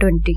20।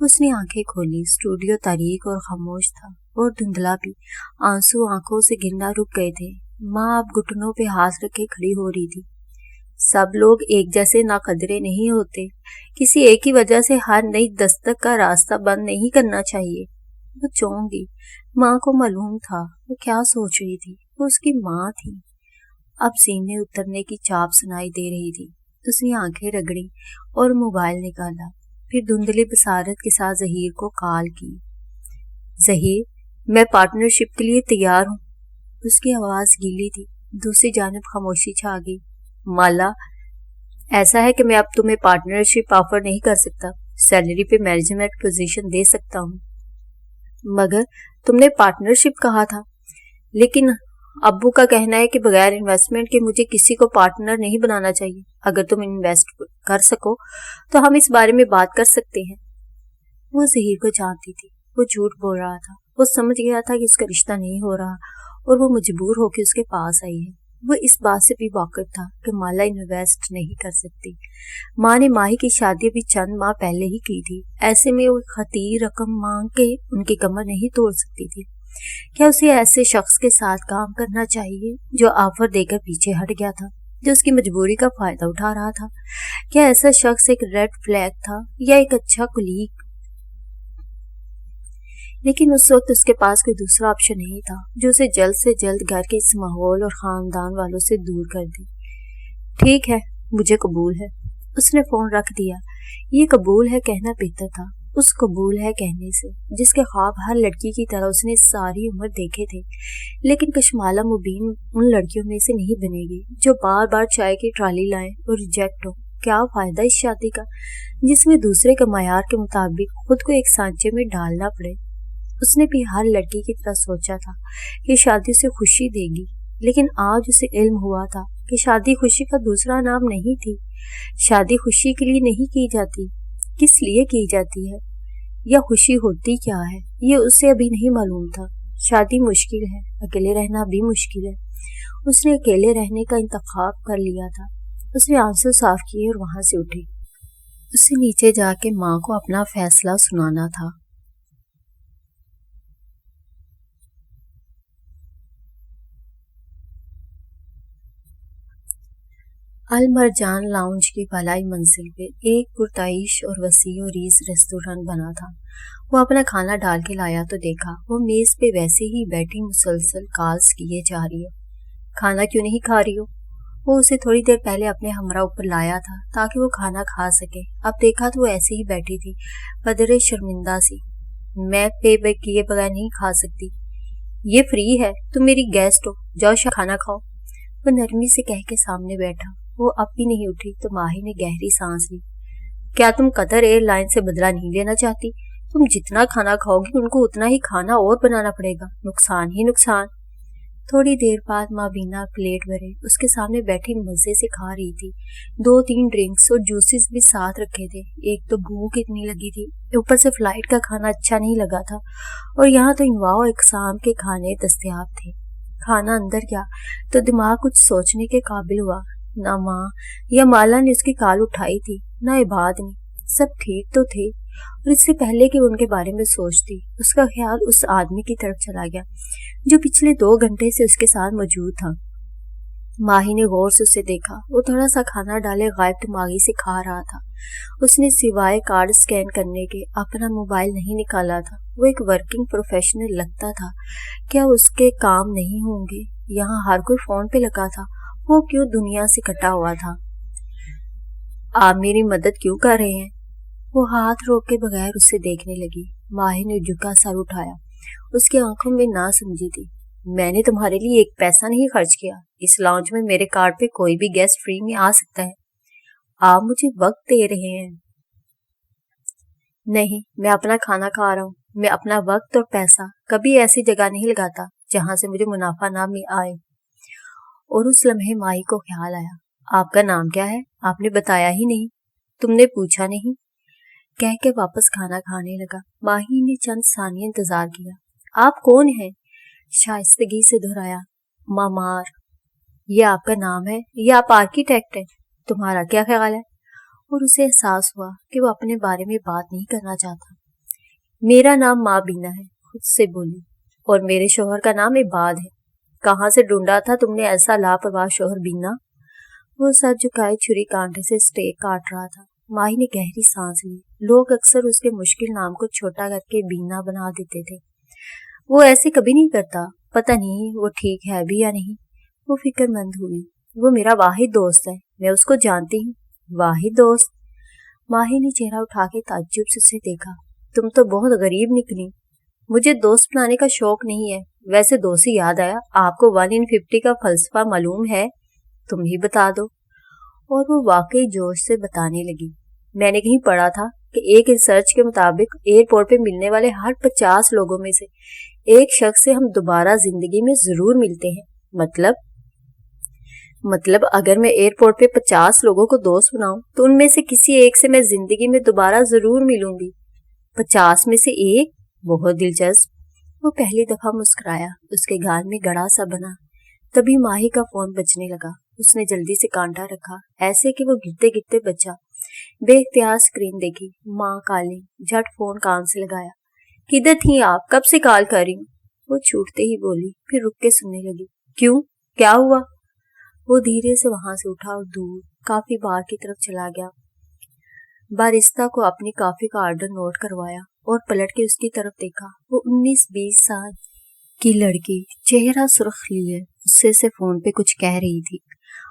اس نے آنکھیں کھولی. اسٹوڈیو تاریک اور خاموش تھا اور دھندلا بھی. آنسو آنکھوں سے گرنا رک گئے تھے. ماں اب گھٹنوں پہ ہاتھ رکھے کھڑی ہو رہی تھی. سب لوگ ایک جیسے ناقدرے نہیں ہوتے. کسی ایک کی وجہ سے ہر نئی دستک کا راستہ بند نہیں کرنا چاہیے. وہ چونک گئی. ماں کو معلوم تھا وہ کیا سوچ رہی تھی. وہ اس کی ماں تھی. اب سینے اترنے کی چاپ سنائی دے رہی تھی. اس نے آنکھیں رگڑی اور موبائل نکالا. پھر دھندلی بصارت کے ساتھ ظہیر کو کال کی. ظہیر، میں پارٹنرشپ کے لیے تیار ہوں. اس کی آواز گیلی تھی. دوسری جانب خاموشی چھا گئی. مالا، ایسا ہے کہ میں اب تمہیں پارٹنرشپ آفر نہیں کر سکتا. سیلری پہ مینجمنٹ پوزیشن دے سکتا ہوں. مگر تم نے پارٹنرشپ کہا تھا. لیکن ابو کا کہنا ہے کہ بغیر انویسٹمنٹ کے مجھے کسی کو پارٹنر نہیں بنانا چاہیے. اگر تم انویسٹ کر سکو تو ہم اس بارے میں بات کر سکتے ہیں. وہ ظہیر کو جانتی تھی. وہ جھوٹ بول رہا تھا. وہ سمجھ گیا تھا کہ اس کا رشتہ نہیں ہو رہا اور وہ مجبور ہو کے اس کے پاس آئی ہے. وہ اس بات سے بھی واقف تھا کہ مالا انویسٹ نہیں کر سکتی. ماں نے ماہی کی شادی ابھی چند ماہ پہلے ہی کی تھی. ایسے میں وہ خطیر رقم مانگ کے ان کی کمر نہیں توڑ سکتی تھی. کیا اسے ایسے شخص کے ساتھ کام کرنا چاہیے جو آفر دے کر پیچھے ہٹ گیا تھا، جو اس کی مجبوری کا فائدہ اٹھا رہا تھا؟ کیا ایسا شخص ایک ریڈ فلیگ تھا یا ایک اچھا کلیگ؟ لیکن اس وقت اس کے پاس کوئی دوسرا آپشن نہیں تھا جو اسے جلد سے جلد گھر کے اس ماحول اور خاندان والوں سے دور کر دے. ٹھیک ہے، مجھے قبول ہے. اس نے فون رکھ دیا. یہ قبول ہے کہنا بہتر تھا اس قبول ہے کہنے سے، جس کے خواب ہر لڑکی کی طرح اس نے ساری عمر دیکھے تھے. لیکن کشمالہ مبین ان لڑکیوں میں سے نہیں بنے گی جو بار بار چائے کی ٹرالی لائیں اور ریجیکٹ ہو. کیا فائدہ اس شادی کا جس میں دوسرے کے معیار کے مطابق خود کو ایک سانچے میں ڈالنا پڑے؟ اس نے بھی ہر لڑکی کی طرح سوچا تھا کہ شادی اسے خوشی دے گی، لیکن آج اسے علم ہوا تھا کہ شادی خوشی کا دوسرا نام نہیں تھی. شادی خوشی کے لیے نہیں کی جاتی. کس لیے کی جاتی ہے یا خوشی ہوتی کیا ہے یہ اسے ابھی نہیں معلوم تھا. شادی مشکل ہے، اکیلے رہنا بھی مشکل ہے. اس نے اکیلے رہنے کا انتخاب کر لیا تھا. اس نے آنسو صاف کیے اور وہاں سے اٹھی. اسے نیچے جا کے ماں کو اپنا فیصلہ سنانا تھا. المرجان لاؤنج کی بالائی منزل پہ ایک پرتعیش اور وسیع و ریز ریستوران بنا تھا. وہ اپنا کھانا ڈال کے لایا تو دیکھا وہ میز پہ ویسے ہی بیٹھی مسلسل کالز کیے جا رہی ہے. کھانا کیوں نہیں کھا رہی ہو؟ وہ اسے تھوڑی دیر پہلے اپنے ہمراہ اوپر لایا تھا تاکہ وہ کھانا کھا سکے. اب دیکھا تو وہ ایسے ہی بیٹھی تھی، بدرے شرمندہ سی. میں پے بیک کیے بغیر نہیں کھا سکتی. یہ فری ہے، تم میری گیسٹ ہو، جاؤ کھانا کھاؤ. وہ نرمی سے کہہ کے سامنے بیٹھا. وہ اب بھی نہیں اٹھی تو ماہی نے گہری سانس لی. کیا تم قطر ایئر لائن سے بدلہ نہیں لینا چاہتی؟ تم جتنا کھانا کھاؤ گی ان کو اتنا ہی کھانا اور بنانا پڑے گا. نقصان ہی نقصان. تھوڑی دیر بعد مابینہ پلیٹ بھرے اس کے سامنے بیٹھی مزے سے کھا رہی تھی. 2-3 ڈرنکس اور جوسز بھی ساتھ رکھے تھے. ایک تو بھوک اتنی لگی تھی، اوپر سے فلائٹ کا کھانا اچھا نہیں لگا تھا اور یہاں تو انواع و اقسام کے کھانے دستیاب تھے. کھانا اندر گیا تو دماغ کچھ سوچنے کے قابل ہوا. نہ ماں یا مالا نے اس کی کال اٹھائی تھی، نہ عباد نے. سب ٹھیک تو تھے اور اس سے پہلے کہ وہ ان کے بارے میں سوچتی اس کا خیال اس آدمی کی طرف چلا گیا جو پچھلے 2 گھنٹے سے اس کے ساتھ موجود تھا. ماہی نے غور سے اسے دیکھا. وہ تھوڑا سا کھانا ڈالے غائب دماغی سے کھا رہا تھا. اس نے سوائے کارڈ سکین کرنے کے اپنا موبائل نہیں نکالا تھا. وہ ایک ورکنگ پروفیشنل لگتا تھا. کیا اس کے کام نہیں ہوں گے؟ یہاں ہر کوئی فون پہ لگا تھا. وہ کیوں دنیا سے کٹا ہوا تھا؟ آپ میری مدد کیوں کر رہے ہیں؟ وہ ہاتھ روک کے بغیر اسے دیکھنے لگی. ماہی نے جھکا سر اٹھایا. اس کی آنکھوں میں نہ سمجھی تھی. میں نے تمہارے لیے ایک پیسہ نہیں خرچ کیا. اس لاؤنج میں میرے کارڈ پہ کوئی بھی گیسٹ فری میں آ سکتا ہے. آپ مجھے وقت دے رہے ہیں. نہیں، میں اپنا کھانا کھا رہا ہوں. میں اپنا وقت اور پیسہ کبھی ایسی جگہ نہیں لگاتا جہاں سے مجھے منافع نہ آئے. اور اس لمحے ماہی کو خیال آیا. آپ کا نام کیا ہے؟ آپ نے بتایا ہی نہیں. تم نے پوچھا نہیں؟ کہہ کے واپس کھانا کھانے لگا. ماہی نے چند ثانیے انتظار کیا. آپ کون ہیں؟ شائستگی سے دہرایا. مامار. یہ آپ کا نام ہے یا آپ آرکیٹیکٹ ہیں؟ تمہارا کیا خیال ہے؟ اور اسے احساس ہوا کہ وہ اپنے بارے میں بات نہیں کرنا چاہتا. میرا نام ماں بینا ہے، خود سے بولی، اور میرے شوہر کا نام عباد ہے۔ کہاں سے ڈھونڈا تھا تم نے ایسا لاپرواہ شوہر بینا؟ وہ سر جھکائے چھری کانٹے سے اسٹیک کاٹ رہا تھا۔ ماہی نے گہری سانس لی۔ لوگ اکثر اس کے مشکل نام کو چھوٹا کر کے بینا بنا دیتے تھے۔ وہ ایسے کبھی نہیں کرتا، پتہ نہیں وہ ٹھیک ہے بھی یا نہیں۔ وہ فکر مند ہوئی۔ وہ میرا واحد دوست ہے، میں اس کو جانتی ہوں۔ واحد دوست؟ ماہی نے چہرہ اٹھا کے تعجب سے اسے دیکھا۔ تم تو بہت غریب نکلی۔ مجھے دوست بنانے کا شوق نہیں ہے۔ ویسے دوست سے یاد آیا، آپ کو 1 in 50 کا فلسفہ معلوم ہے؟ تم ہی بتا دو۔ اور وہ واقعی جوش سے بتانے لگی۔ میں نے کہیں پڑھا تھا کہ ایک ریسرچ کے مطابق ایئرپورٹ پہ ملنے والے ہر 50 لوگوں میں سے ایک شخص سے ہم دوبارہ زندگی میں ضرور ملتے ہیں۔ مطلب اگر میں ایئرپورٹ پہ 50 لوگوں کو دوست بناؤں تو ان میں سے کسی ایک سے میں زندگی میں دوبارہ ضرور ملوں گی۔ 50 میں سے ایک؟ بہت دلچسپ۔ وہ پہلی دفعہ مسکرایا۔ اس کے گال میں گڑا سا بنا۔ تبھی ماہی کا فون بجنے لگا۔ اس نے جلدی سے کانٹا رکھا، ایسے کہ وہ گرتے گرتے بچا۔ بے اختیار اسکرین دیکھی۔ ماں کالنگ۔ جھٹ فون کان سے لگایا۔ کدھر تھیں آپ؟ کب سے کال کر رہی ہوں؟ وہ چھوٹتے ہی بولی، پھر رک کے سننے لگی۔ کیوں؟ کیا ہوا؟ وہ دھیرے سے وہاں سے اٹھا اور دور کافی بار کی طرف چلا گیا۔ بارسٹا کو اپنی کافی کا آرڈر نوٹ کروایا اور پلٹ کے اس کی طرف دیکھا۔ وہ 19-20 سال کی لڑکی، چہرہ سرخ لیے غصے سے فون پہ کچھ کہہ رہی تھی۔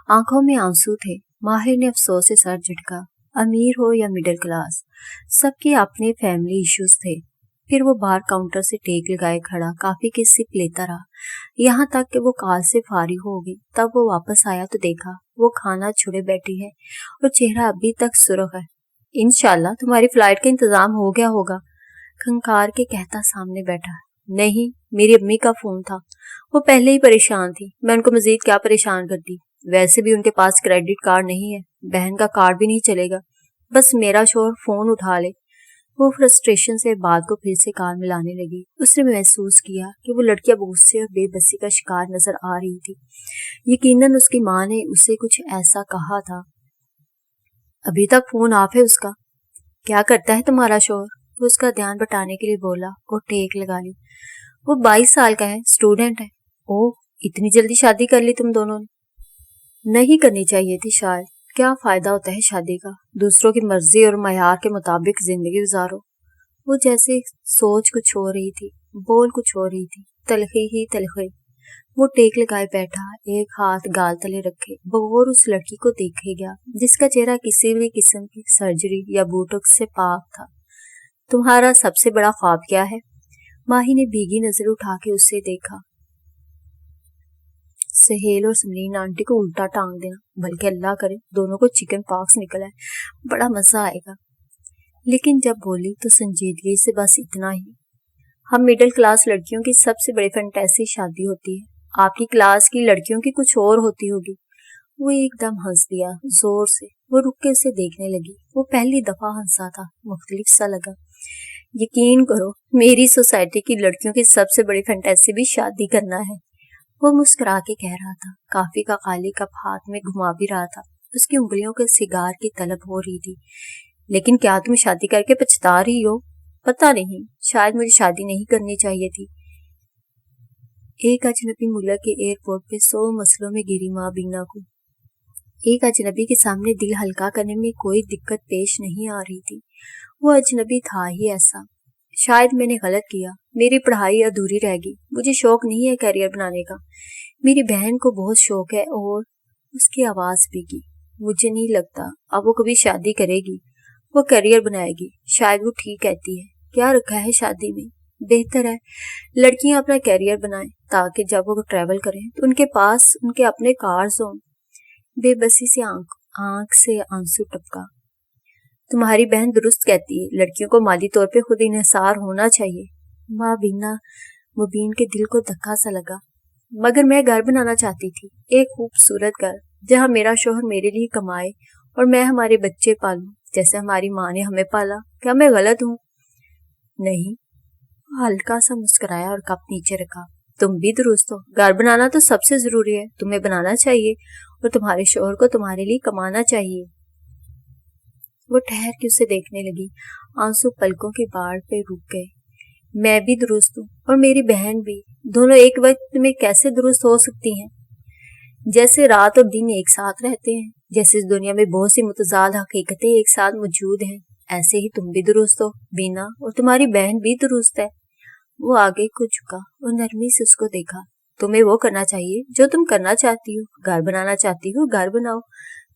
آنکھوں میں آنسو تھے۔ ماہر نے افسوس سے سر جھٹکا۔ امیر ہو یا مڈل کلاس، سب کے اپنے فیملی ایشوز تھے۔ پھر وہ بار کاؤنٹر سے ٹیک لگائے کھڑا کافی کی سپ لیتا رہا، یہاں تک کہ وہ کال سے فارغ ہو گئی۔ تب وہ واپس آیا تو دیکھا وہ کھانا چھڑے بیٹھی ہے اور چہرہ ابھی تک سرخ ہے۔ انشاءاللہ تمہاری فلائٹ کا انتظام ہو گیا ہوگا، کھنکار کے کہتا سامنے بیٹھا۔ نہیں، میری امی کا فون تھا، وہ پہلے ہی پریشان تھی، میں ان کو مزید کیا پریشان کرتی۔ ویسے بھی ان کے پاس کریڈٹ کارڈ نہیں ہے، بہن کا کارڈ بھی نہیں چلے گا، بس میرا شوہر فون اٹھا لے۔ وہ فرسٹریشن سے بات کو پھر سے کان میں لانے لگی۔ اس نے محسوس کیا کہ وہ لڑکی اب غصے اور بے بسی کا شکار نظر آ رہی تھی۔ یقیناً اس کی ماں نے اسے کچھ ایسا کہا تھا۔ ابھی تک فون آف ہے اس کا؟ کیا کرتا ہے تمہارا شوہر؟ وہ اس کا دھیان بٹانے کے لیے بولا اور ٹیک لگا لی۔ وہ 22 سال کا ہے، اسٹوڈنٹ ہے۔ اوہ، اتنی جلدی شادی کر لی تم دونوں نے؟ نہیں کرنی چاہیے تھی شاید۔ کیا فائدہ ہوتا ہے شادی کا؟ دوسروں کی مرضی اور معیار کے مطابق زندگی گزارو۔ وہ جیسے سوچ کچھ ہو رہی تھی، بول کچھ ہو رہی تھی، تلخی ہی تلخی۔ وہ ٹیک لگائے بیٹھا، ایک ہاتھ گال تلے رکھے، بغور اس لڑکی کو دیکھے گیا جس کا چہرہ کسی بھی قسم کی سرجری یا بوٹوکس سے پاک تھا۔ تمہارا سب سے بڑا خواب کیا ہے؟ ماہی نے بھیگی نظر اٹھا کے اسے دیکھا۔ سہیل اور سمرین آنٹی کو الٹا ٹانگ دینا، بلکہ اللہ کرے دونوں کو چکن پاکس نکل آئے، بڑا مزہ آئے گا۔ لیکن جب بولی تو سنجیدگی سے بس اتنا ہی۔ ہم مڈل کلاس لڑکیوں کی سب سے بڑی فینٹیسی شادی ہوتی ہے، آپ کی کلاس کی لڑکیوں کی کچھ اور ہوتی ہوگی۔ وہ ایک دم ہنس دیا، زور سے۔ وہ رک کے اسے دیکھنے لگی۔ وہ پہلی دفعہ ہنسا تھا، مختلف سا لگا۔ یقین کرو، میری سوسائٹی کی لڑکیوں کی سب سے بڑی فینٹیسی بھی شادی کرنا ہے۔ وہ مسکرا کے کہہ رہا تھا، کافی کا خالی کپ ہاتھ میں گھما بھی رہا تھا۔ اس کی انگلیوں کے سگار کی طلب ہو رہی تھی۔ لیکن کیا تم شادی کر کے پچھتا رہی ہو؟ پتہ نہیں، شاید مجھے شادی نہیں کرنی چاہیے تھی۔ ایک اجنبی ملک کے ایئرپورٹ پہ 100 مسئلوں میں گری ماں بینا کو ایک اجنبی کے سامنے دل ہلکا کرنے میں کوئی دقت پیش نہیں آ رہی تھی۔ وہ اجنبی تھا ہی ایسا۔ شاید میں نے غلط کیا، میری پڑھائی ادھوری رہ گئی، مجھے شوق نہیں ہے کیریئر بنانے کا۔ میری بہن کو بہت شوق ہے اور اس کی آواز بھیگی۔ مجھے نہیں لگتا اب وہ کبھی شادی کرے گی، وہ کیریئر بنائے گی۔ شاید وہ ٹھیک کہتی ہے، کیا رکھا ہے شادی میں؟ بہتر ہے لڑکیاں اپنا کیریئر بنائیں تاکہ جب وہ ٹریول کریں تو ان کے پاس ان کے اپنے کارز ہوں۔ بے بسی سے آنکھ سے آنسو ٹپکا۔ تمہاری بہن درست کہتی ہے، لڑکیوں کو مالی طور پہ خود انحصار ہونا چاہیے۔ ماں بینا مبین کے دل کو دھکا سا لگا۔ مگر میں گھر بنانا چاہتی تھی، ایک خوبصورت گھر جہاں میرا شوہر میرے لیے کمائے اور میں ہمارے بچے پالوں جیسے ہماری ماں نے ہمیں پالا۔ کیا میں غلط ہوں؟ نہیں۔ ہلکا سا مسکرایا اور کپ نیچے رکھا۔ تم بھی درست ہو، گھر بنانا تو سب سے ضروری ہے، تمہیں بنانا چاہیے اور تمہارے شوہر کو تمہارے لیے کمانا چاہیے۔ وہ ٹھہر کے اسے دیکھنے لگی، آنسو پلکوں کے باڑ پہ رک گئے۔ میں بھی درست ہوں اور میری بہن بھی. دونوں ایک وقت میں کیسے درست ہو سکتی ہیں؟ جیسے رات اور دن ایک ساتھ رہتے ہیں، جیسے اس دنیا میں بہت سی متضاد حقیقتیں ایک ساتھ موجود ہیں، ایسے ہی تم بھی درست ہو بینا، اور تمہاری بہن بھی درست ہے. وہ آگے کو جھکا اور نرمی سے اس کو دیکھا. تمہیں وہ کرنا چاہیے جو تم کرنا چاہتی ہو. گھر بنانا چاہتی ہو، گھر بناؤ.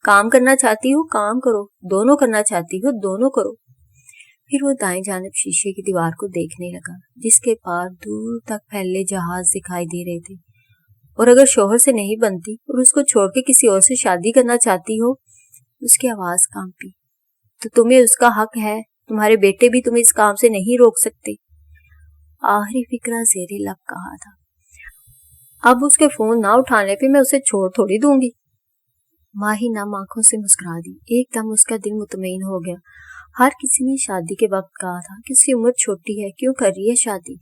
کام کرنا چاہتی ہو، کام کرو. دونوں کرنا چاہتی ہو، دونوں کرو. پھر وہ دائیں جانب شیشے کی دیوار کو دیکھنے لگا جس کے پار دور تک پھیلے جہاز دکھائی دے رہے تھے. اور اگر شوہر سے نہیں بنتی اور اس کو چھوڑ کے کسی اور سے شادی کرنا چاہتی ہو. اس کی آواز کانپی. تو تمہیں اس کا حق ہے. تمہارے بیٹے بھی تمہیں اس کام سے نہیں روک سکتے. آخری فکرہ زیر لب کہا تھا. اب اس کے فون نہ اٹھانے پہ میں اسے چھوڑ تھوڑی دوں گی. ماہی نم آنکھوں سے مسکرا دی. ایک دم اس کا دل مطمئن ہو گیا. ہر کسی نے شادی کے وقت کہا تھا کہ اس کی عمر چھوٹی ہے، کیوں کر رہی ہے شادی،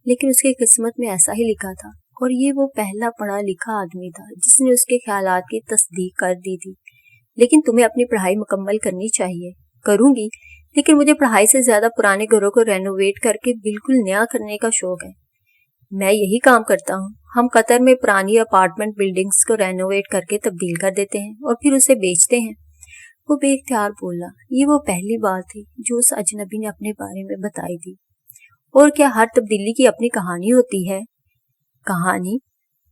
لیکن اس کی قسمت میں ایسا ہی لکھا تھا. اور یہ وہ پہلا پڑھا لکھا آدمی تھا جس نے اس کے خیالات کی تصدیق کر دی تھی. لیکن تمہیں اپنی پڑھائی مکمل کرنی چاہیے. کروں گی، لیکن مجھے پڑھائی سے زیادہ پرانے گھروں کو رینوویٹ کر کے بالکل نیا کرنے کا شوق ہے. میں یہی کام کرتا ہوں. ہم قطر میں پرانی اپارٹمنٹ بلڈنگز کو رینوویٹ کر کے تبدیل کر دیتے ہیں اور پھر اسے بیچتے ہیں. وہ بے اختیار بولا. یہ وہ پہلی بات تھی جو اس اجنبی نے اپنے بارے میں بتائی تھی. اور کیا ہر تبدیلی کی اپنی کہانی ہوتی ہے؟ کہانی؟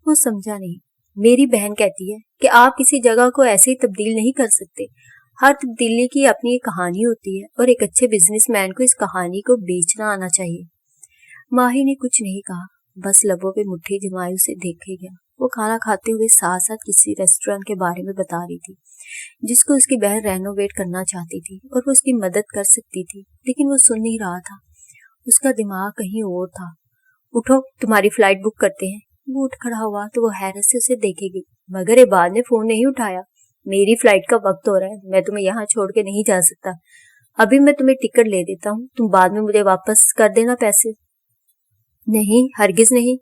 وہ سمجھا نہیں. میری بہن کہتی ہے کہ آپ کسی جگہ کو ایسے ہی تبدیل نہیں کر سکتے. ہر تبدیلی کی اپنی ایک کہانی ہوتی ہے اور ایک اچھے بزنس مین کو اس کہانی کو بیچنا آنا چاہیے. ماہی نے کچھ نہیں کہا، بس لبوں پہ مٹھی جمائے اسے دیکھے گیا. وہ کھانا کھاتے ہوئے ساتھ ساتھ کسی ریسٹورینٹ کے بارے میں بتا رہی تھی جس کو اس کی بہن رینوویٹ کرنا چاہتی تھی اور وہ اس کی مدد کر سکتی تھی، لیکن وہ سن نہیں رہا تھا. اس کا دماغ کہیں اور تھا. اٹھو، تمہاری فلائٹ بک کرتے ہیں. وہ اٹھ کھڑا ہوا تو وہ حیرت سے اسے دیکھے گی. مگر عباد نے فون نہیں اٹھایا. میری فلائٹ کا وقت ہو رہا ہے، میں تمہیں یہاں چھوڑ کے نہیں جا سکتا. ابھی میں تمہیں ٹکٹ لے دیتا ہوں، تم بعد میں مجھے واپس کر دینا پیسے. نہیں، ہرگز نہیں.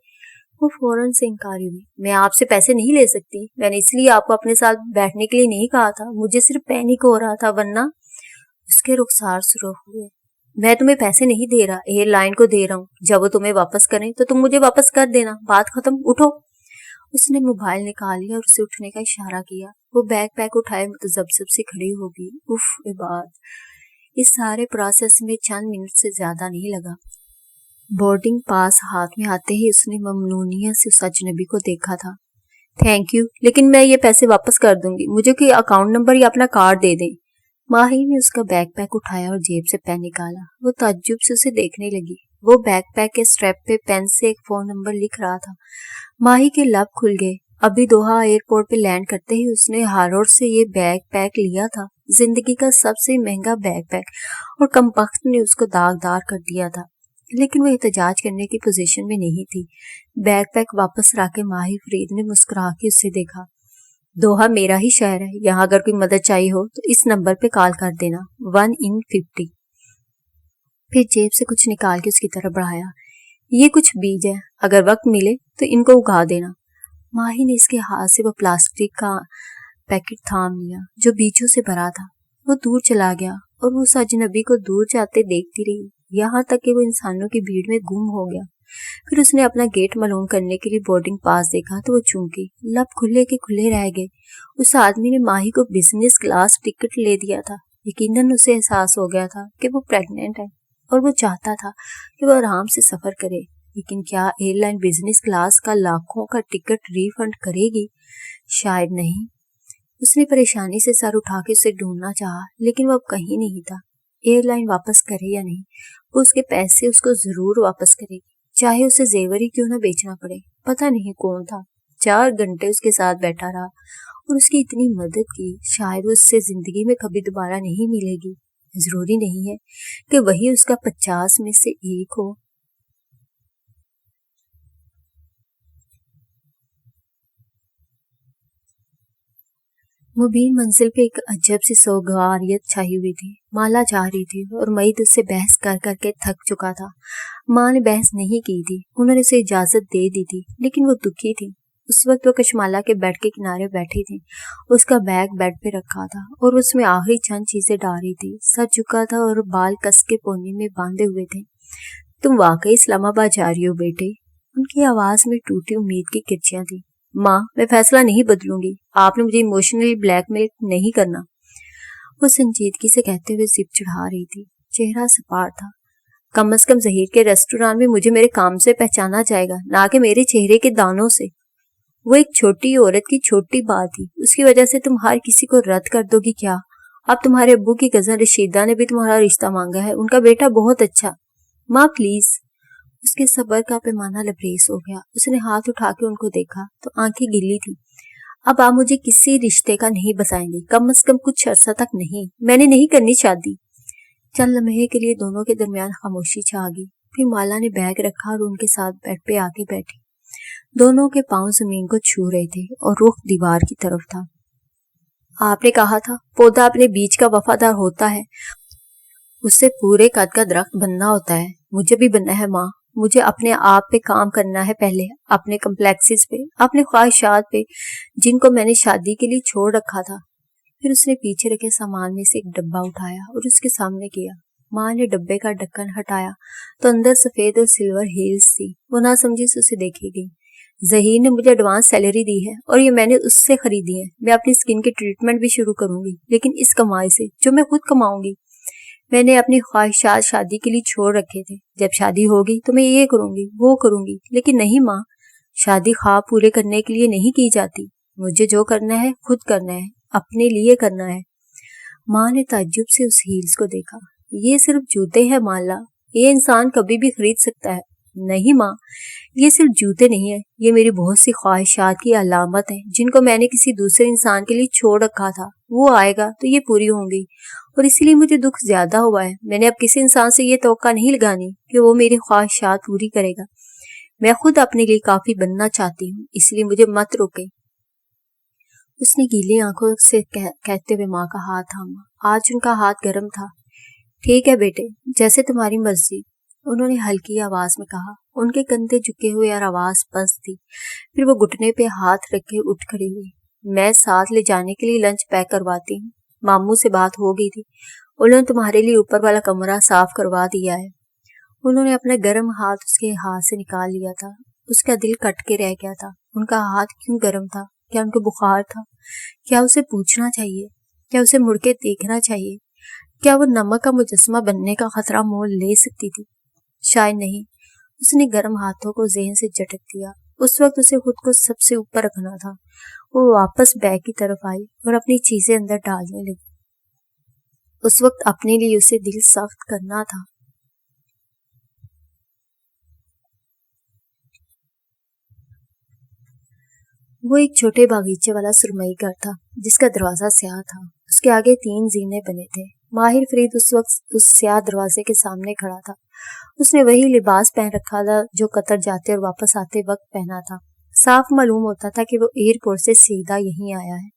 وہ فوراً سے انکاری ہوئی. میں آپ سے پیسے نہیں لے سکتی. میں نے اس لیے آپ کو اپنے ساتھ بیٹھنے کے لیے نہیں کہا تھا. مجھے صرف پینک ہو رہا تھا، ورنہ. اس کے رخسار سرخ ہوئے. میں تمہیں پیسے نہیں دے رہا، ایئر لائن کو دے رہا ہوں. جب وہ تمہیں واپس کریں تو تم مجھے واپس کر دینا. بات ختم. اٹھو. اس نے موبائل نکال لیا اور اسے اٹھنے کا اشارہ کیا. وہ بیگ پیک اٹھائے متذبذب سے کھڑی ہوگی. اف عباد. اس سارے پروسیس میں چند منٹ سے زیادہ نہیں لگا. بورڈنگ پاس ہاتھ میں آتے ہی اس نے ممنونیت سے اس اجنبی کو دیکھا تھا. تھینک یو، لیکن میں یہ پیسے واپس کر دوں گی. مجھے کوئی اکاؤنٹ نمبر یا اپنا کارڈ دے دیں. ماہی نے اس کا بیگ پیک اٹھایا اور جیب سے پین نکالا. وہ تعجب سے اسے دیکھنے لگی. وہ بیگ پیک کے اسٹریپ پہ پین سے ایک فون نمبر لکھ رہا تھا. ماہی کے لب کھل گئے. ابھی دوحہ ایئرپورٹ پہ لینڈ کرتے ہی اس نے ہارورڈ سے یہ بیگ پیک لیا تھا. زندگی کا سب سے مہنگا بیگ پیک، اور کمبخت نے اس کو داغدار کر دیا تھا. لیکن وہ احتجاج کرنے کی پوزیشن میں نہیں تھی. بیگ پیک واپس رکھ کے ماہی فرید نے مسکرا کے اسے دیکھا. دوحہ میرا ہی شہر ہے. یہاں اگر کوئی مدد چاہیے ہو تو اس نمبر پہ کال کر دینا. 1 in 50. پھر جیب سے کچھ نکال کے اس کی طرف بڑھایا. یہ کچھ بیج ہے، اگر وقت ملے تو ان کو اگا دینا. ماہی نے اس کے ہاتھ سے وہ پلاسٹک کا پیکٹ تھام لیا جو بیجوں سے بھرا تھا. وہ دور چلا گیا اور وہ اس اجنبی کو دور جاتے دیکھتی رہی، یہاں تک کہ وہ انسانوں کی بھیڑ میں گم ہو گیا. پھر اس نے اپنا گیٹ معلوم کرنے کے لیے بورڈنگ پاس دیکھا تو وہ چونکی. لب کھلے کے کھلے رہ گئے. اس آدمی نے ماہی کو بزنس کلاس ٹکٹ لے دیا تھا. یقیناً اسے احساس ہو گیا تھا کہ وہ پریگننٹ ہے اور وہ چاہتا تھا کہ وہ آرام سے سفر کرے. لیکن کیا ایئر لائن بزنس کلاس کا لاکھوں کا ٹکٹ ری فنڈ کرے گی؟ شاید نہیں. اس نے پریشانی سے سر اٹھا کے اسے ڈھونڈنا چاہا، لیکن وہ اب کہیں نہیں تھا. ایئر لائن واپس کرے یا نہیں، وہ اس کے پیسے اس کو ضرور واپس کرے گی، چاہے اسے زیور ہی کیوں نہ بیچنا پڑے. پتہ نہیں کون تھا 4 گھنٹے اس کے ساتھ بیٹھا رہا اور اس کی اتنی مدد کی. شاید وہ اس سے زندگی میں کبھی دوبارہ نہیں ملے گی. ضروری نہیں ہے کہ وہی اس کا 50 میں سے ایک ہو. مبین منزل پہ ایک عجب سی سوگواریت چھائی ہوئی تھی. مالا جا رہی تھی اور مئید اس سے بحث کر کر کے تھک چکا تھا. ماں نے بحث نہیں کی تھی، انہوں نے اسے اجازت دے دی تھی، لیکن وہ دکھی تھی. اس وقت وہ کشمالا کے بیڈ کے کنارے بیٹھی تھی. اس کا بیگ بیڈ پہ رکھا تھا اور اس میں آخری چند چیزیں ڈال رہی تھی. سر جھکا تھا اور بال کس کے پونی میں باندھے ہوئے تھے. تم واقعی اسلام آباد جا رہی ہو بیٹے؟ ان کی آواز میں ٹوٹی امید کی کرچیاں تھی. ماں میں فیصلہ نہیں بدلوں گی. آپ نے مجھے ایموشنلی بلیک میل نہیں کرنا. وہ سنجیدگی سے کہتے ہوئے زپ چڑھا رہی تھی. چہرہ سپاٹ تھا. کم از کم ظہیر کے ریسٹوران میں مجھے میرے کام سے پہچانا جائے گا, نہ کہ میرے چہرے کے دانوں سے. وہ ایک چھوٹی عورت کی چھوٹی بات تھی. اس کی وجہ سے تم ہر کسی کو رد کر دو گی کیا؟ اب تمہارے ابو کی کزن رشیدہ نے بھی تمہارا رشتہ مانگا ہے. ان کا بیٹا بہت اچھا. ماں پلیز. اس کے صبر کا پیمانہ لبریز ہو گیا. اس نے ہاتھ اٹھا کے ان کو دیکھا تو آنکھیں گیلی تھی. اب آپ مجھے کسی رشتے کا نہیں بتائیں گے, کم از کم کچھ عرصہ تک نہیں. میں نے نہیں کرنی شادی. چند لمحے کے لیے دونوں کے درمیان خاموشی چھا گئی. پھر مالا نے بیگ رکھا اور ان کے ساتھ بیڈ پہ آ کے بیٹھی. دونوں کے پاؤں زمین کو چھو رہے تھے اور رخ دیوار کی طرف تھا. آپ نے کہا تھا پودا اپنے بیج کا وفادار ہوتا ہے, اس سے پورے قد کا درخت بننا ہوتا ہے. مجھے بھی بننا ہے ماں. مجھے اپنے آپ پہ کام کرنا ہے پہلے, اپنے کمپلیکسز پہ, اپنے خواہشات پہ جن کو میں نے شادی کے لیے چھوڑ رکھا تھا. پھر اس نے پیچھے رکھے سامان میں سے ایک ڈبہ اٹھایا اور اس کے سامنے کیا. ماں نے ڈبے کا ڈھکن ہٹایا تو اندر سفید اور سلور ہیلز تھی. وہ نہ سمجھی سے اسے دیکھے گئی. ظہیر نے مجھے ایڈوانس سیلری دی ہے اور یہ میں نے اس سے خریدی ہے. میں اپنی اسکن کی ٹریٹمنٹ بھی شروع کروں گی, لیکن اس کمائی سے جو میں خود کماؤں گی. میں نے اپنی خواہشات شادی کے لیے چھوڑ رکھے تھے. جب شادی ہوگی تو میں یہ کروں گی وہ کروں گی, لیکن نہیں ماں, شادی خواب پورے کرنے کے لیے نہیں کی جاتی. مجھے جو کرنا ہے خود کرنا ہے, اپنے لیے کرنا ہے. ماں نے تعجب سے اس ہیلز کو دیکھا. یہ صرف جوتے ہیں مالا, یہ انسان کبھی بھی خرید سکتا ہے. نہیں ماں, یہ صرف جوتے نہیں ہیں, یہ میری بہت سی خواہشات کی علامت ہیں جن کو میں نے کسی دوسرے انسان کے لیے چھوڑ رکھا تھا. وہ آئے گا تو یہ پوری ہوں گی, اور اسی لیے مجھے دکھ زیادہ ہوا ہے. میں نے اب کسی انسان سے یہ توقع نہیں لگانی کہ وہ میری خواہشات پوری کرے گا. میں خود اپنے لیے کافی بننا چاہتی ہوں, اس لیے مجھے مت روکیں. اس نے گیلی آنکھوں سے کہتے ہوئے ماں کا ہاتھ تھاما. آج ان کا ہاتھ گرم تھا. ٹھیک ہے بیٹے, جیسے تمہاری مرضی, انہوں نے ہلکی آواز میں کہا. ان کے کندھے جھکے ہوئے اور آواز پست تھی. پھر وہ گھٹنے پہ ہاتھ رکھے اٹھ کھڑی ہوئی. میں ساتھ لے جانے کے لیے لنچ پیک کرواتی ہوں. ماموں سے بات ہو گئی تھی, انہوں نے تمہارے لیے اوپر والا کمرہ صاف کروا دیا ہے. انہوں نے اپنا گرم ہاتھ اس کے ہاتھ سے نکال لیا تھا. اس کا دل کٹ کے رہ گیا تھا. ان کا ہاتھ کیوں گرم تھا؟ کیا ان کو بخار تھا؟ کیا اسے پوچھنا چاہیے؟ کیا اسے مڑ کے دیکھنا چاہیے؟ کیا وہ نمک کا مجسمہ بننے کا خطرہ مول لے سکتی تھی؟ شاید نہیں. اس نے گرم ہاتھوں کو ذہن سے جھٹک دیا. اس وقت اسے خود کو سب سے اوپر رکھنا تھا. وہ واپس بیگ کی طرف آئی اور اپنی چیزیں اندر ڈالنے لگی. اس وقت اپنے لیے اسے دل سخت کرنا تھا. وہ ایک چھوٹے باغیچے والا سرمئی گھر تھا جس کا دروازہ سیاہ تھا. اس کے آگے 3 زینے بنے تھے. ماہر فرید اس وقت اس سیاہ دروازے کے سامنے کھڑا تھا. اس نے وہی لباس پہن رکھا تھا جو قطر جاتے اور واپس آتے وقت پہنا تھا. صاف معلوم ہوتا تھا کہ وہ ایئرپورٹ سے سیدھا یہیں آیا ہے.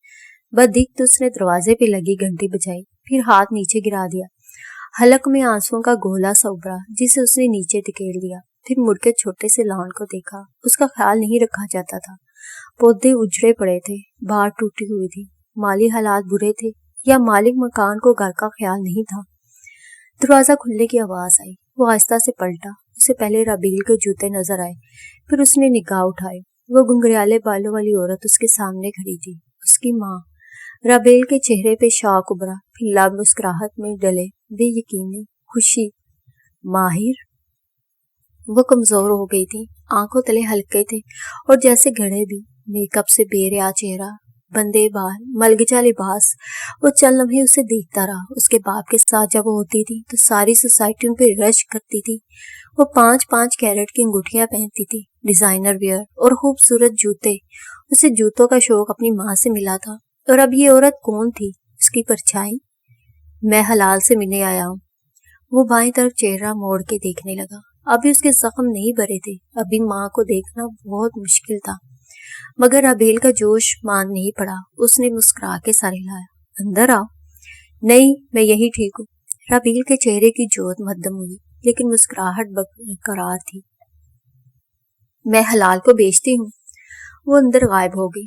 بدیکت اس نے دروازے پہ لگی گھنٹی بجائی, پھر ہاتھ نیچے گرا دیا. حلق میں آنسوؤں کا گولا سا ابھرا جسے اس نے نیچے دھکیل دیا. پھر مڑ کے چھوٹے سے لان کو دیکھا. اس کا خیال نہیں رکھا جاتا تھا. پودے اجڑے پڑے تھے, باڑ ٹوٹی ہوئی تھی, مالی حالات برے تھے, یا مالک مکان کو گھر کا خیال نہیں تھا. دروازہ کھلنے کی آواز آئی. وہ آہستہ سے پلٹا. اسے پہلے رابیل کے جوتے نظر آئے, پھر اس نے نگاہ اٹھائی. وہ گنگریالے بالوں والی عورت اس کے سامنے کھڑی تھی, اس کی ماں. رابیل کے چہرے پہ شوق ابھرا, پھر لب مسکراہٹ میں ڈلے, بے یقینی, خوشی. ماہر. وہ کمزور ہو گئی تھی, آنکھوں تلے ہلکے تھے اور جیسے گھڑے بھی. میک اپ سے بے ریا چہرہ, بندے بال, ملگجا لباس. وہ چند لمحے اسے دیکھتا رہا. اس کے باپ کے ساتھ جب وہ ہوتی تھی تو ساری سوسائٹی ان پہ رش کرتی تھی. وہ 5 کیرٹ کی انگوٹھیاں پہنتی تھی, ڈیزائنر ویئر اور خوبصورت جوتے. اسے جوتوں کا شوق اپنی ماں سے ملا تھا. اور اب یہ عورت کون تھی؟ اس کی پرچھائی. میں حلال سے ملنے آیا ہوں. وہ بائیں طرف چہرہ موڑ کے دیکھنے لگا. ابھی اس کے زخم نہیں بھرے تھے. ابھی ماں کو دیکھنا بہت مشکل تھا. مگر رابیل کا جوش مان نہیں پڑا. اس نے مسکرا کے سر ہلایا. اندر آؤ. نہیں, میں یہی ٹھیک ہوں. رابیل کے چہرے کی جوت مدھم ہوئی, لیکن مسکراہٹ برقرار تھی. میں حلال کو بیچتی ہوں. وہ اندر غائب ہو گئی.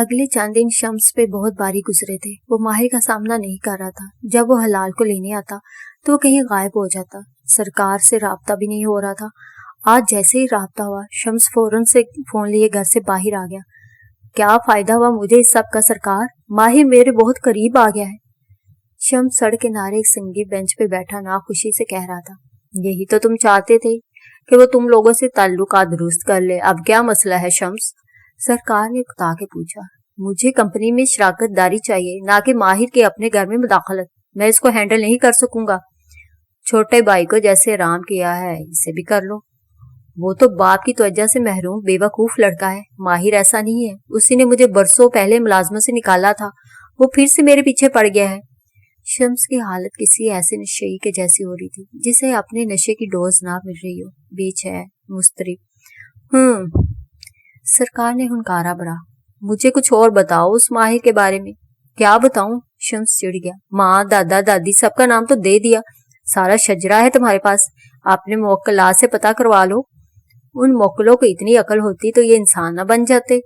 اگلے چند دن شمس پہ بہت باری گزرے تھے. وہ ماہر کا سامنا نہیں کر رہا تھا. جب وہ حلال کو لینے آتا تو وہ کہیں غائب ہو جاتا. سرکار سے رابطہ بھی نہیں ہو رہا تھا. آج جیسے ہی رابطہ ہوا شمس فوراً سے فون لیے گھر سے باہر آ گیا. کیا فائدہ ہوا مجھے اس سب کا سرکار؟ ماہر میرے بہت قریب آ گیا ہے. شمس سڑک کنارے ایک سنگی بینچ پہ بیٹھا ناخوشی سے کہہ رہا تھا. یہی تو تم چاہتے تھے کہ وہ تم لوگوں سے تعلقات درست کر لے. اب کیا مسئلہ ہے شمس؟ سرکار نے اکتا کے پوچھا. مجھے کمپنی میں شراکت داری چاہیے، نہ کہ ماہر کے اپنے گھر میں مداخلت. میں اس کو ہینڈل نہیں کر سکوں گا. چھوٹے بھائی کو جیسے آرام کیا ہے اسے بھی کر لو. وہ تو باپ کی توجہ سے محروم بے وقوف لڑکا ہے. ماہر ایسا نہیں ہے. اسی نے مجھے برسوں پہلے ملازمت سے نکالا تھا. وہ پھر سے میرے پیچھے پڑ گیا ہے. شمس کی حالت کسی ایسے نشئی کے جیسی ہو رہی تھی جسے اپنے نشے کی ڈوز نہ مل رہی ہو. بے چین، مضطرب. سرکار نے ہنکارا بھرا. مجھے کچھ اور بتاؤ اس ماہر کے بارے میں. کیا بتاؤں؟ شمس چڑ گیا. ماں، دادا، دادی سب کا نام تو دے دیا. سارا شجرا ہے تمہارے پاس. اپنے موکلات سے پتہ کروا لو. ان موکلوں کو اتنی عقل ہوتی تو یہ انسان نہ بن جاتے.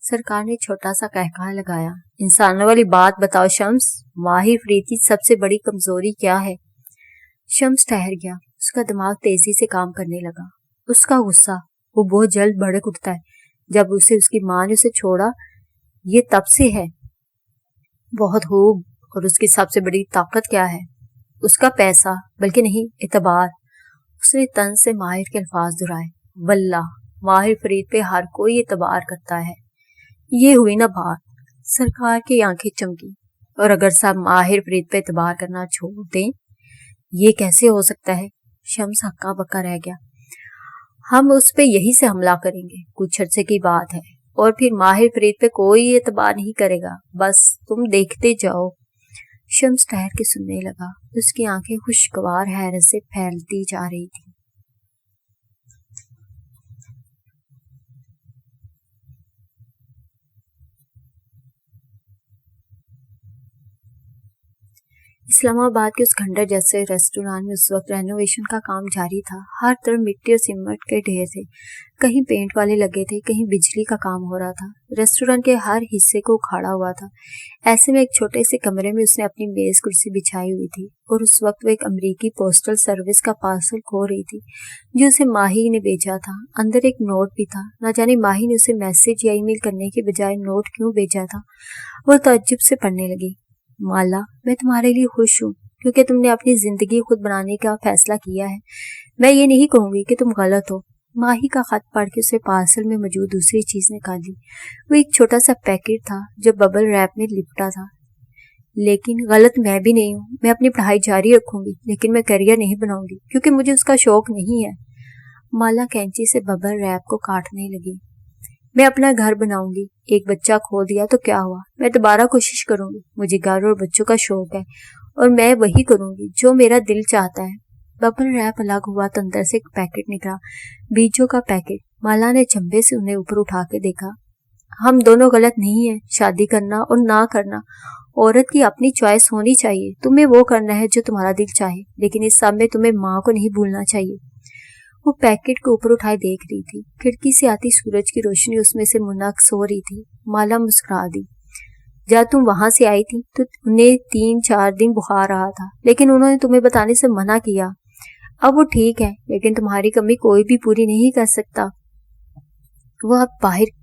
سرکار نے چھوٹا سا قہقہ لگایا. انسانوں والی بات بتاؤ شمس. ماہر فرید کی سب سے بڑی کمزوری کیا ہے؟ شمس ٹھہر گیا. اس کا دماغ تیزی سے کام کرنے لگا. اس کا غصہ. وہ بہت جلد بھڑک اٹھتا ہے. جب اسے اس کی ماں نے اسے چھوڑا یہ تب سے ہے. بہت خوب. اور اس کی سب سے بڑی طاقت کیا ہے؟ اس کا پیسہ، بلکہ نہیں، اعتبار. اس نے طنز سے ماہر کے الفاظ دہرائے. واللہ ماہر فرید پہ ہر کوئی اعتبار کرتا ہے. یہ ہوئی نا بات. سرکار کی آنکھیں چمکی. اور اگر سب ماہر فرید پہ اعتبار کرنا چھوڑ دیں؟ یہ کیسے ہو سکتا ہے؟ شمس ہکا بکا رہ گیا. ہم اس پہ یہی سے حملہ کریں گے. کچھ عرصے کی بات ہے اور پھر ماہر فرید پہ کوئی اعتبار نہیں کرے گا. بس تم دیکھتے جاؤ. شمس ٹھہر کے سننے لگا. اس کی آنکھیں خوشگوار حیرت سے پھیلتی جا رہی تھی. اسلام آباد کے اس کھنڈر جیسے ریسٹوران میں اس وقت رینوویشن کا کام جاری تھا. ہر طرف مٹی اور سیمنٹ کے ڈھیر تھے. کہیں پینٹ والے لگے تھے، کہیں بجلی کا کام ہو رہا تھا. ریسٹوران کے ہر حصے کو اکھاڑا ہوا تھا. ایسے میں ایک چھوٹے سے کمرے میں اس نے اپنی میز کرسی بچھائی ہوئی تھی اور اس وقت وہ ایک امریکی پوسٹل سروس کا پارسل کھو رہی تھی جو اسے ماہی نے بھیجا تھا. اندر ایک نوٹ بھی تھا. نہ جانے ماہی نے اسے میسج یا ای میل کرنے کے بجائے نوٹ کیوں بھیجا تھا. وہ تعجب سے پڑھنے لگی. مالا، میں تمہارے لیے خوش ہوں کیونکہ تم نے اپنی زندگی خود بنانے کا فیصلہ کیا ہے. میں یہ نہیں کہوں گی کہ تم غلط ہو. ماہی کا خط پڑھ کے اسے پارسل میں موجود دوسری چیز نکالی. وہ ایک چھوٹا سا پیکٹ تھا جو ببل ریپ میں لپٹا تھا. لیکن غلط میں بھی نہیں ہوں. میں اپنی پڑھائی جاری رکھوں گی لیکن میں کیریئر نہیں بناؤں گی کیونکہ مجھے اس کا شوق نہیں ہے. مالا کینچی سے ببل ریپ کو کاٹنے لگی. میں اپنا گھر بناؤں گی. ایک بچہ کھو دیا تو کیا ہوا؟ میں دوبارہ کوشش کروں گی. مجھے گھر اور بچوں کا شوق ہے اور میں وہی کروں گی جو میرا دل چاہتا ہے. ببل ریپ الگ ہوا تو اندر سے ایک پیکٹ نکلا. بیجوں کا پیکٹ. مالا نے چمبے سے انہیں اوپر اٹھا کے دیکھا. ہم دونوں غلط نہیں ہیں. شادی کرنا اور نہ کرنا عورت کی اپنی چوائس ہونی چاہیے. تمہیں وہ کرنا ہے جو تمہارا دل چاہے، لیکن اس سب میں تمہیں ماں کو نہیں بھولنا چاہیے. وہ پیکٹ کو اوپر اٹھائے دیکھ رہی تھی. کھڑکی سے آتی سورج کی روشنی اس میں سے منعکس ہو رہی تھی. مالا مسکرا دی. جب تم وہاں سے آئی تھی تو انہیں 3-4 دن بخار رہا تھا لیکن انہوں نے تمہیں بتانے سے منع کیا. اب وہ ٹھیک ہے لیکن تمہاری کمی کوئی بھی پوری نہیں کر سکتا. وہ اب باہر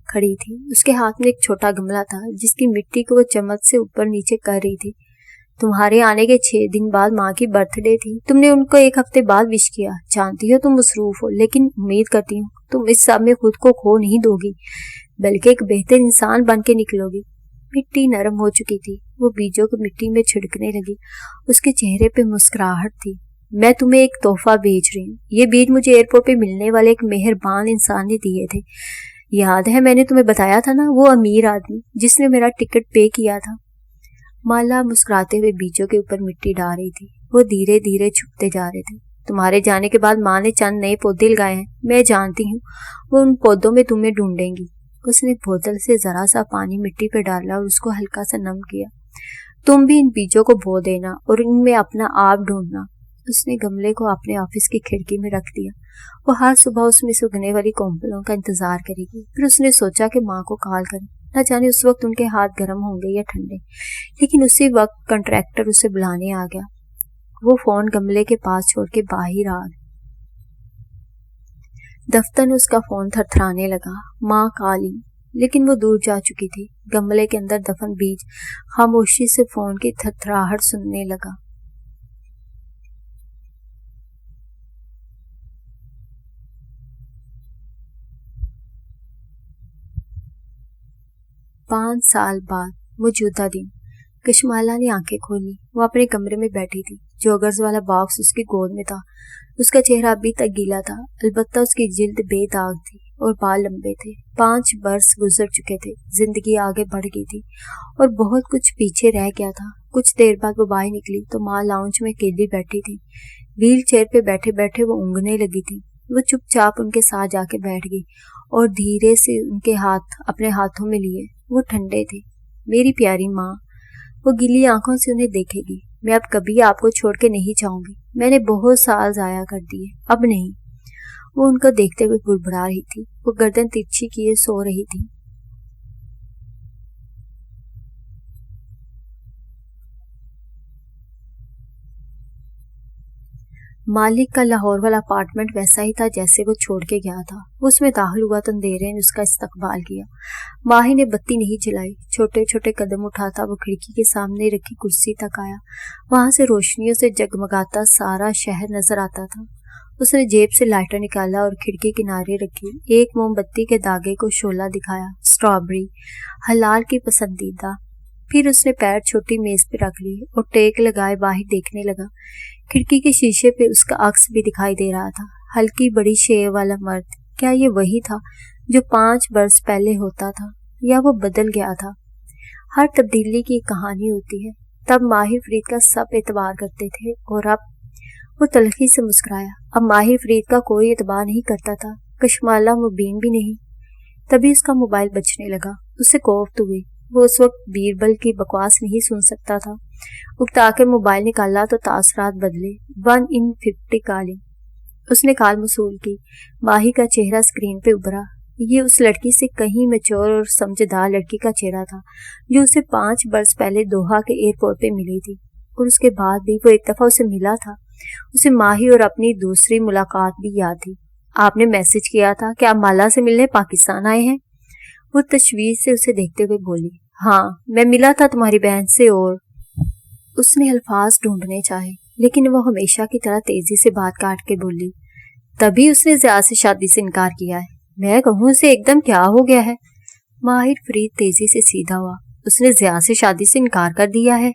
کھڑی تھی. اس کے ہاتھ میں ایک چھوٹا گملہ تھا جس کی مٹی کو وہ چمچ سے اوپر نیچے کر رہی تھی. تمہارے آنے کے 6 دن بعد ماں کی برتھ ڈے تھی. تم نے ان کو 1 ہفتے بعد وش کیا. جانتی ہو تم مصروف ہو لیکن امید کرتی ہوں تم اس سب میں خود کو کھو نہیں دو گی بلکہ ایک بہتر انسان بن کے نکلو گی. مٹی نرم ہو چکی تھی. وہ بیجوں کو مٹی میں چھڑکنے لگی. اس کے چہرے پہ مسکراہٹ تھی. میں تمہیں ایک تحفہ بھیج رہی ہوں. یہ بیج مجھے ایئرپورٹ پہ ملنے والے ایک مہربان انسان نے دیے تھے. یاد ہے میں نے تمہیں بتایا تھا نا، وہ امیر آدمی جس نے میرا ٹکٹ پے کیا تھا. مالا مسکراتے ہوئے بیجوں کے اوپر مٹی ڈال رہی تھی. وہ دھیرے دھیرے چھپتے جا رہے تھے. تمہارے جانے کے بعد ماں نے چند نئے پودے لگائے ہیں. میں جانتی ہوں وہ ان پودوں میں تمہیں ڈھونڈیں گی. اس نے بوتل سے ذرا سا پانی مٹی پہ ڈالا اور اس کو ہلکا سا نم کیا. تم بھی ان بیجوں کو بو دینا اور ان میں اپنا آپ ڈھونڈنا. اس نے گملے کو اپنے آفس کی کھڑکی میں رکھ دیا. وہ ہر صبح اس میں سے اگنے والی کونپلوں کا انتظار کرے گی. پھر اس نے سوچا کہ ماں کو کال کرے. نہ جانے اس وقت ان کے ہاتھ گرم ہوں گے یا ٹھنڈے، لیکن اسی وقت کنٹریکٹر اسے بلانے آ گیا۔ وہ فون گملے کے پاس چھوڑ کے باہر آ گئی۔ دفتر میں اس کا فون تھرتھرانے لگا۔ ماں کالنگ، لیکن وہ دور جا چکی تھی۔ گملے کے اندر دفن بیج خاموشی سے فون کی تھرتھراہٹ سننے لگا۔ 5 سال بعد موجودہ دن۔ کشمالہ نے آنکھیں کھولی۔ وہ اپنے کمرے میں بیٹھی تھی۔ جوگرز والا باکس اس کی گود میں تھا۔ اس کا چہرہ ابھی تک گیلا تھا، البتہ اس کی جلد بے داغ تھی اور بال لمبے تھے۔ 5 برس گزر چکے تھے، زندگی آگے بڑھ گئی تھی اور بہت کچھ پیچھے رہ گیا تھا۔ کچھ دیر بعد وہ باہر نکلی تو ماں لاؤنج میں اکیلی بیٹھی تھی۔ ویل چیئر پہ بیٹھے بیٹھے وہ اونگنے لگی تھی۔ وہ چپ چاپ ان کے ساتھ جا کے بیٹھ گئی اور دھیرے سے ان کے ہاتھ اپنے ہاتھوں میں لیے۔ وہ ٹھنڈے تھے۔ میری پیاری ماں، وہ گیلی آنکھوں سے انہیں دیکھے گی۔ میں اب کبھی آپ کو چھوڑ کے نہیں جاؤں گی۔ میں نے بہت سال ضائع کر دیے، اب نہیں۔ وہ ان کو دیکھتے ہوئے بڑبڑا رہی تھی۔ وہ گردن ترچھی کیے سو رہی تھی۔ مالک کا لاہور والا اپارٹمنٹ ویسا ہی تھا جیسے وہ چھوڑ کے گیا تھا۔ وہ اس میں داخل ہوا تو اندھیرے نے اس کا استقبال کیا۔ ماہی نے بتی نہیں جلائی۔ چھوٹے چھوٹے قدم اٹھاتا وہ کھڑکی کے سامنے رکھی کرسی تک آیا۔ وہاں سے روشنیوں سے جگمگاتا سارا شہر نظر آتا تھا۔ اس نے جیب سے لائٹر نکالا اور کھڑکی کنارے رکھی۔ ایک موم بتی کے داغے کو شعلہ دکھایا۔ اسٹرابری، حلال کی پسندیدہ۔ پھر اس نے پیر چھوٹی میز پہ رکھ لی اور ٹیک لگائے باہر دیکھنے لگا۔ کھڑکی کے شیشے پہ اس کا عکس بھی دکھائی دے رہا تھا۔ ہلکی بڑی شیو والا مرد۔ کیا یہ وہی تھا جو 5 برس پہلے ہوتا تھا، یا وہ بدل گیا تھا؟ ہر تبدیلی کی ایک کہانی ہوتی ہے۔ تب ماہر فرید کا سب اعتبار کرتے تھے اور اب وہ تلخی سے مسکرایا۔ اب ماہر فرید کا کوئی اعتبار نہیں کرتا تھا، کشمالہ مبین بھی نہیں۔ تبھی اس کا موبائل بجنے لگا۔ اسے کوفت ہوئی۔ وہ اس وقت بیربل کی بکواس نہیں سن سکتا تھا۔ اکتا کے موبائل نکالا تو تاثرات بدلے۔ 1 in 50 کالنگ۔ اس نے کال موصول کی۔ ماہی کا چہرہ اسکرین پہ ابھرا۔ یہ اس لڑکی سے کہیں میچور اور سمجھدار لڑکی کا چہرہ تھا جو اسے 5 برس پہلے دوحہ کے ایئرپورٹ پہ ملی تھی، اور اس کے بعد بھی وہ ایک دفعہ اسے ملا تھا۔ اسے ماہی اور اپنی دوسری ملاقات بھی یاد تھی۔ آپ نے میسج کیا تھا کہ آپ مالا سے ملنے پاکستان آئے ہیں؟ وہ تشویش سے اسے دیکھتے ہوئے بولی۔ ہاں، میں ملا تھا تمہاری بہن سے اور… اس نے الفاظ ڈھونڈنے چاہے، لیکن وہ ہمیشہ کی طرح تیزی سے بات کاٹ کے بولی۔ تبھی اس نے ضیاء سے شادی سے انکار کیا ہے۔ میں کہوں اسے ایک دم کیا ہو گیا ہے؟ ماہر فرید تیزی سے سیدھا ہوا۔ اس نے ضیاء سے شادی سے انکار کر دیا ہے؟